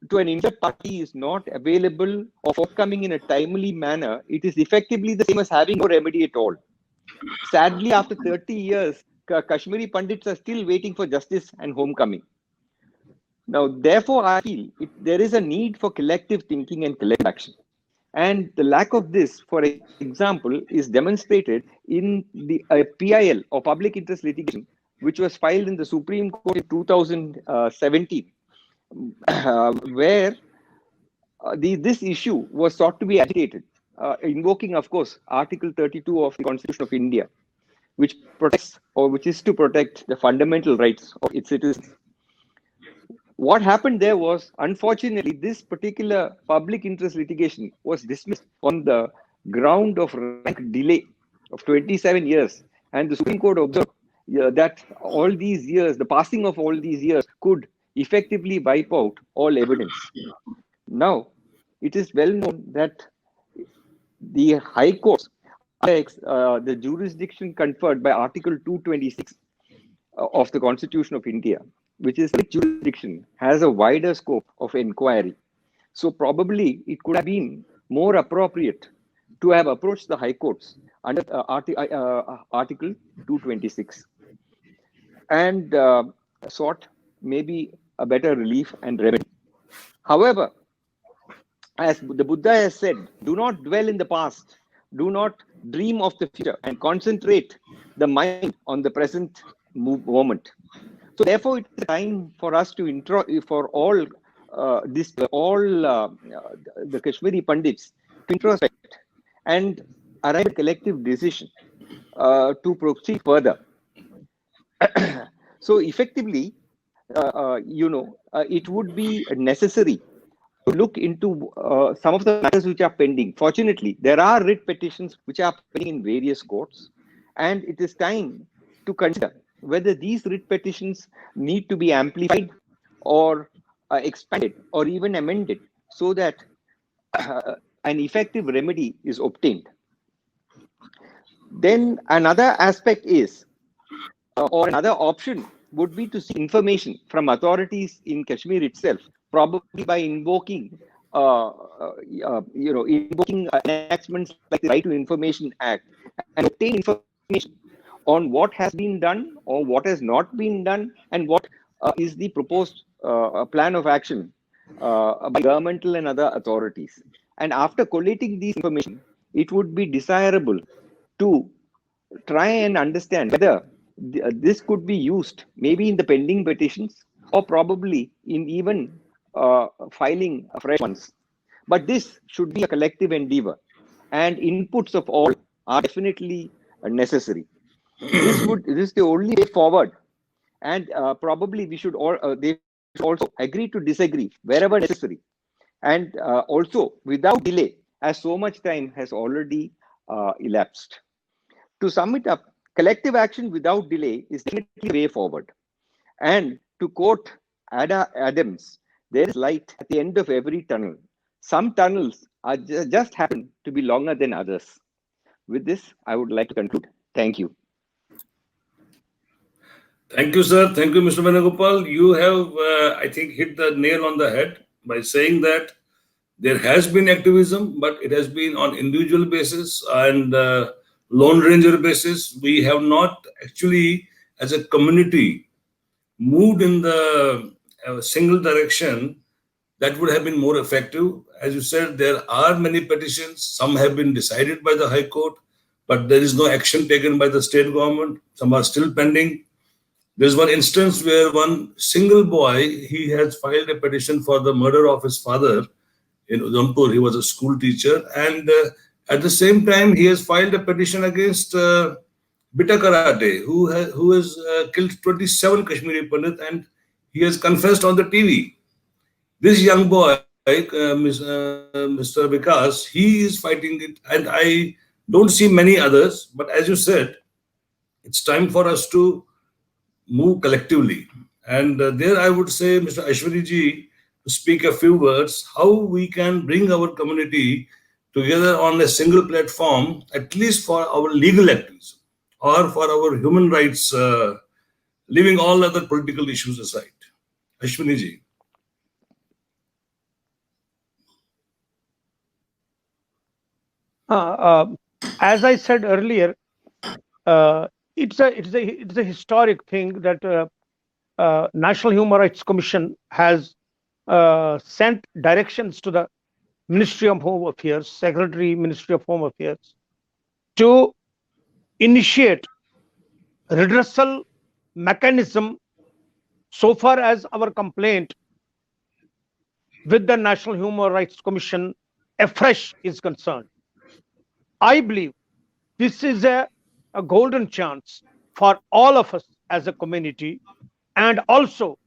to an injured party is not available or forthcoming in a timely manner, it is effectively the same as having no remedy at all. Sadly, after 30 years, Kashmiri Pandits are still waiting for justice and homecoming. Now, therefore, I feel there is a need for collective thinking and collective action. And the lack of this, for example, is demonstrated in the PIL or public interest litigation, which was filed in the Supreme Court in 2017, where this issue was sought to be agitated, invoking, of course, Article 32 of the Constitution of India, which protects or which is to protect the fundamental rights of its citizens. What happened there was, unfortunately, this particular public interest litigation was dismissed on the ground of rank delay of 27 years. And the Supreme Court observed that all these years, the passing of all these years could effectively wipe out all evidence. Now, it is well known that the High Courts, the jurisdiction conferred by Article 226 of the Constitution of India, which is jurisdiction, has a wider scope of inquiry. So probably it could have been more appropriate to have approached the High Courts under Article 226 and sought maybe a better relief and remedy. However, as the Buddha has said, do not dwell in the past, do not dream of the future, and concentrate the mind on the present moment. So therefore, it is time for us to for all the Kashmiri Pundits to introspect and arrive at a collective decision to proceed further. So effectively, it would be necessary to look into some of the matters which are pending. Fortunately, there are writ petitions which are pending in various courts, and it is time to consider whether these writ petitions need to be amplified or expanded or even amended so that an effective remedy is obtained. Then another aspect is, or another option would be to seek information from authorities in Kashmir itself, probably by invoking enactments like the Right to Information Act, and obtain information on what has been done or what has not been done, and what is the proposed plan of action by governmental and other authorities. And after collating these information, it would be desirable to try and understand whether this could be used maybe in the pending petitions or probably in even filing fresh ones. But this should be a collective endeavor, and inputs of all are definitely necessary. This is the only way forward, and probably we should they should also agree to disagree wherever necessary, and also without delay, as so much time has already elapsed. To sum it up, collective action without delay is definitely the way forward. And to quote Ada Adams, there is light at the end of every tunnel. Some tunnels are just happen to be longer than others. With this, I would like to conclude. Thank you. Thank you, sir. Thank you, Mr. Venugopal. You have, I think, hit the nail on the head by saying that there has been activism, but it has been on individual basis and Lone Ranger basis. We have not actually, as a community, moved in the single direction that would have been more effective. As you said, there are many petitions. Some have been decided by the High Court, but there is no action taken by the state government. Some are still pending. There's one instance where one single boy, he has filed a petition for the murder of his father in Udhampur. He was a school teacher. And at the same time, he has filed a petition against Bita Karate, who has killed 27 Kashmiri Pandits, and he has confessed on the TV. This young boy, Mr. Vikas, he is fighting it, and I don't see many others. But as you said, it's time for us to move collectively. And there I would say, Mr. Ashwani ji, to speak a few words, how we can bring our community together on a single platform, at least for our legal activism or for our human rights, leaving all other political issues aside. Ashwani ji. As I said earlier, it's a historic thing that National Human Rights Commission has sent directions to the Ministry of Home Affairs, Secretary, Ministry of Home Affairs, to initiate redressal mechanism so far as our complaint with the National Human Rights Commission afresh is concerned. I believe this is a golden chance for all of us as a community, and also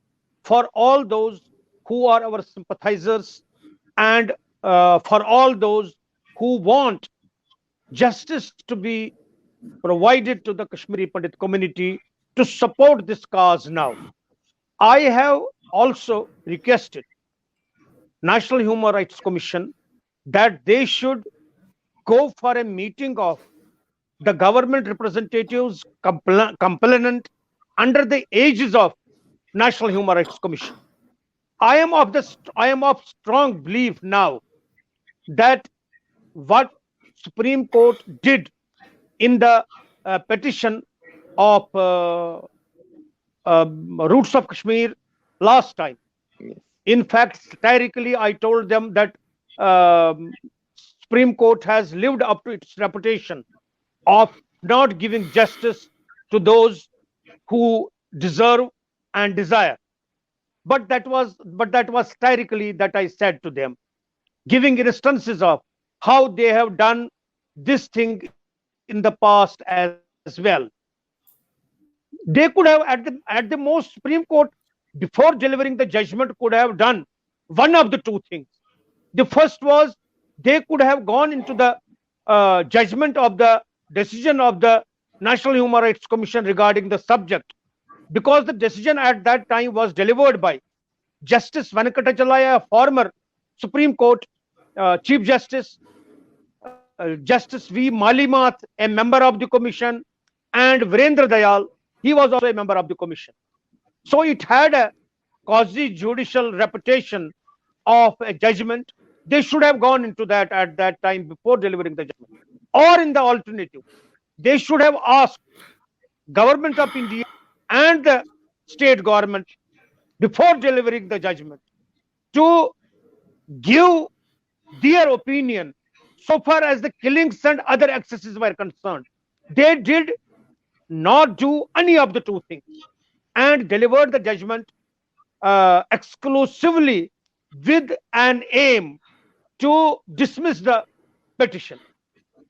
for all those who are our sympathizers, and for all those who want justice to be provided to the Kashmiri Pandit community to support this cause now. I have also requested National Human Rights Commission that they should go for a meeting of the government representatives complainant under the aegis of National Human Rights Commission. I am of strong belief now that what Supreme Court did in the petition of Roots of Kashmir last time. Yes. In fact, satirically, I told them that Supreme Court has lived up to its reputation of not giving justice to those who deserve and desire. But that was satirically that I said to them, giving instances of how they have done this thing in the past as well. They could have at the most, Supreme Court, before delivering the judgment, could have done one of the two things. The first was they could have gone into the judgment of the decision of the National Human Rights Commission regarding the subject, because the decision at that time was delivered by Justice Venkatachalaya, a former Supreme Court Chief Justice, Justice V. Malimath, a member of the commission, and Virinder Dayal, he was also a member of the commission. So it had a quasi-judicial reputation of a judgment. They should have gone into that at that time before delivering the judgment. Or in the alternative, they should have asked Government of India and the state government before delivering the judgment to give their opinion so far as the killings and other excesses were concerned. They did not do any of the two things and delivered the judgment exclusively with an aim to dismiss the petition.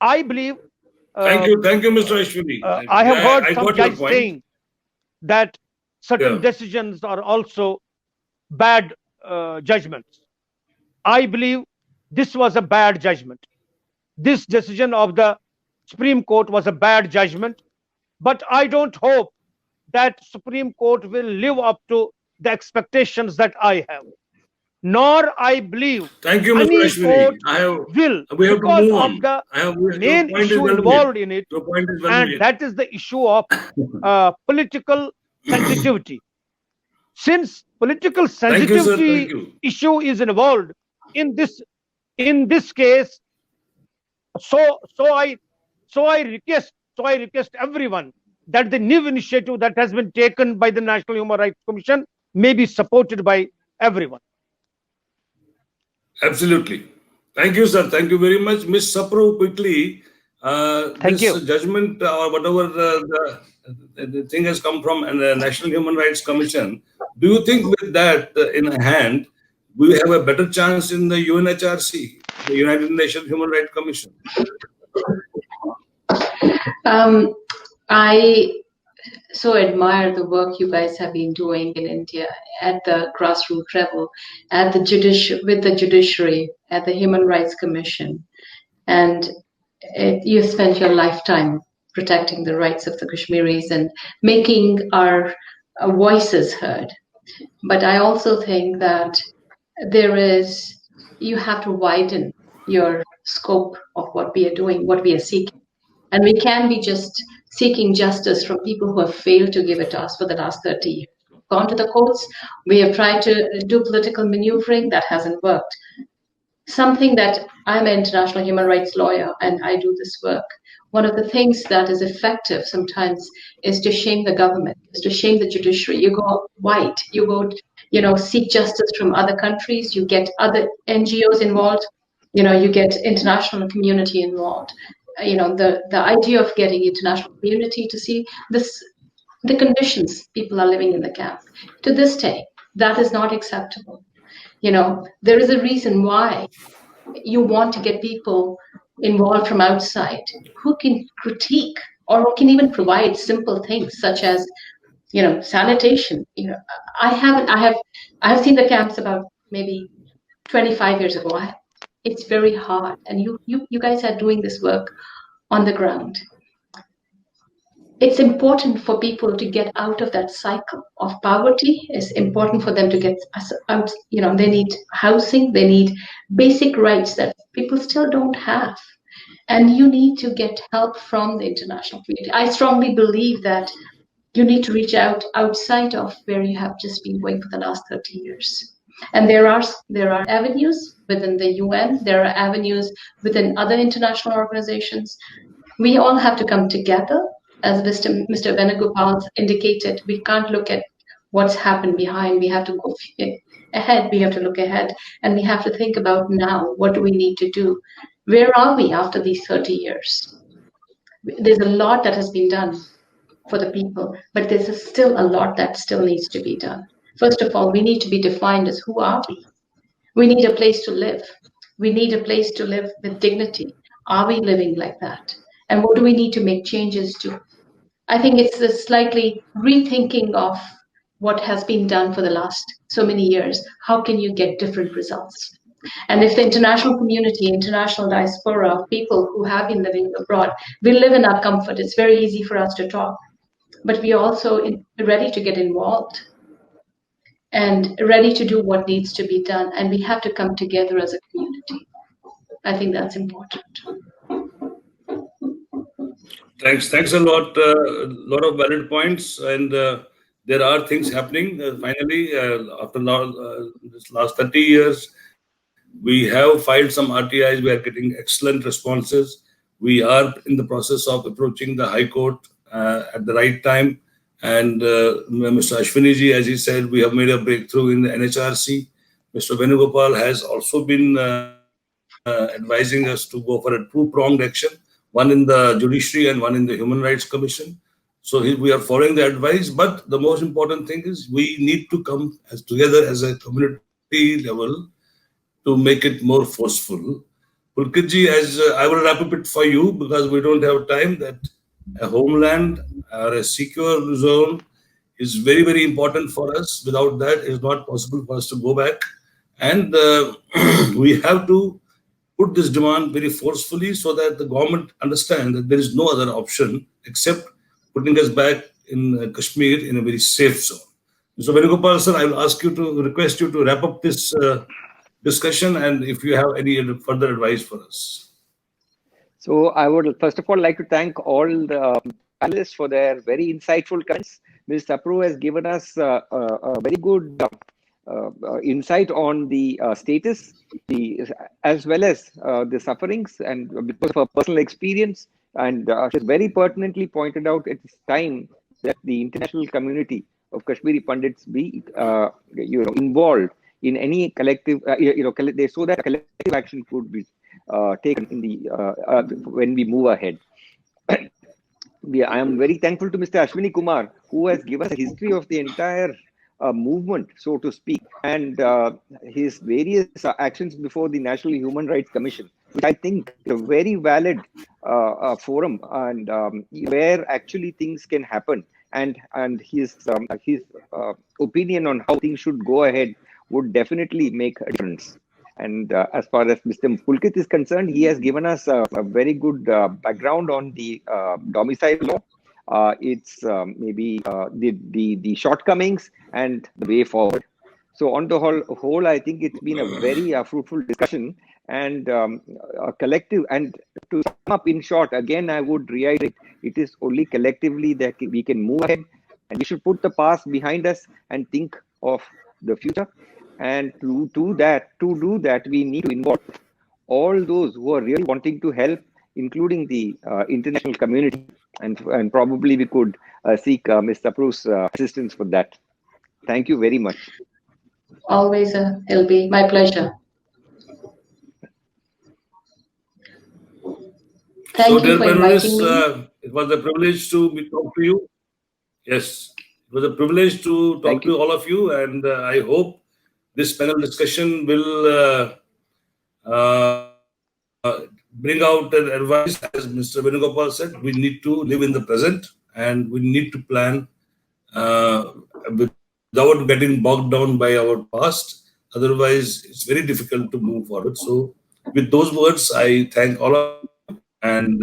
I believe. Thank you, Mr. Ashwani. I have heard I some got your judge point. saying that certain decisions are also bad judgments. I believe this was a bad judgment. This decision of the Supreme Court was a bad judgment, but I don't hope that Supreme Court will live up to the expectations that I have. Nor I believe Thank you, Mr. any Ashwani. court will, We have to because move of on. the Your main point is issue well involved made. in it, Your point is well and made. that is the issue of political sensitivity. Since political Thank you, sir. sensitivity Thank you. issue is involved in this case, so I request everyone that the new initiative that has been taken by the National Human Rights Commission may be supported by everyone. Absolutely. Thank you, sir. Thank you very much. Ms. Sapru, quickly, Thank you. judgment or whatever the thing has come from the National Human Rights Commission. Do you think with that in hand, we have a better chance in the UNHRC, the United Nations Human Rights Commission? I so admire the work you guys have been doing in India at the grassroots level, at the with the judiciary, at the Human Rights Commission, and you spent your lifetime protecting the rights of the Kashmiris and making our voices heard. But I also think that you have to widen your scope of what we are doing, what we are seeking. And we can be just seeking justice from people who have failed to give it to us for the last 30 years. We've gone to the courts, we have tried to do political maneuvering, that hasn't worked. Something that I'm an international human rights lawyer and I do this work. One of the things that is effective sometimes is to shame the government, is to shame the judiciary. You go white, you go, seek justice from other countries, you get other NGOs involved, you get international community involved. The idea of getting international community to see the conditions people are living in the camp. To this day, that is not acceptable. There is a reason why you want to get people involved from outside who can critique or who can even provide simple things such as, sanitation. I have seen the camps about maybe 25 years ago. It's very hard, and you guys are doing this work on the ground. It's important for people to get out of that cycle of poverty. It's important for them to get out. They need housing, they need basic rights that people still don't have. And you need to get help from the international community. I strongly believe that You need to reach out outside of where you have just been going for the last 30 years. And there are avenues within the UN, there are avenues within other international organizations. We all have to come together. As Mr. Venugopal indicated, we can't look at what's happened behind. We have to go ahead. We have to look ahead. And we have to think about now, what do we need to do? Where are we after these 30 years? There's a lot that has been done for the people, but there's still a lot that still needs to be done. First of all, we need to be defined as who are we? We need a place to live. We need a place to live with dignity. Are we living like that? And what do we need to make changes to? I think it's a slightly rethinking of what has been done for the last so many years. How can you get different results? And if the international community, international diaspora of people who have been living abroad, we live in our comfort, it's very easy for us to talk, but we are also ready to get involved and ready to do what needs to be done. And we have to come together as a community. I think that's important. Thanks a lot. A lot of valid points, and there are things happening. Finally, after this last 30 years, we have filed some RTIs. We are getting excellent responses. We are in the process of approaching the High Court at the right time. And Mr. Ashwani ji, as he said, we have made a breakthrough in the NHRC. Mr. Venugopal has also been advising us to go for a two-pronged action, one in the judiciary and one in the Human Rights Commission. So we are following the advice, but the most important thing is we need to come together as a community level to make it more forceful. Pulkit ji, as I will wrap up it for you because we don't have time, that a homeland or a secure zone is very, very important for us. Without that, it is not possible for us to go back. And we have to put this demand very forcefully so that the government understands that there is no other option except putting us back in Kashmir in a very safe zone. So Venugopal sir, I will request you to wrap up this discussion, and if you have any further advice for us. So I would first of all like to thank all the panelists for their very insightful comments. Ms. Sapru has given us a very good insight on the status, as well as the sufferings, and because of her personal experience. And she has very pertinently pointed out it's time that the international community of Kashmiri Pundits be involved in any collective, so that collective action could be taken in the when we move ahead. I am very thankful to Mr. Ashwani Kumar, who has given us a history of the entire movement, so to speak, and his various actions before the National Human Rights Commission, which I think is a very valid forum, and where actually things can happen, and his opinion on how things should go ahead would definitely make a difference. And as far as Mr. Pulkit is concerned, he has given us a very good background on the domicile law, its maybe the shortcomings and the way forward. So on the whole, I think it's been a very fruitful discussion and a collective. And to sum up in short, again, I would reiterate, it is only collectively that we can move ahead, and we should put the past behind us and think of the future. And to do that, we need to involve all those who are really wanting to help, including the international community, and probably we could seek Ms. Sapru's assistance for that. Thank you very much. Always, it'll be my pleasure. Thank you for inviting me. It was a privilege to talk to you. Yes, it was a privilege to talk to all of you, and I hope this panel discussion will bring out an advice. As Mr. Venugopal said, we need to live in the present, and we need to plan without getting bogged down by our past. Otherwise, it's very difficult to move forward. So with those words, I thank all of you, and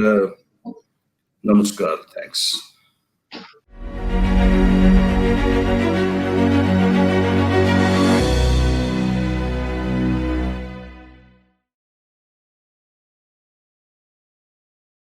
namaskar. Thanks.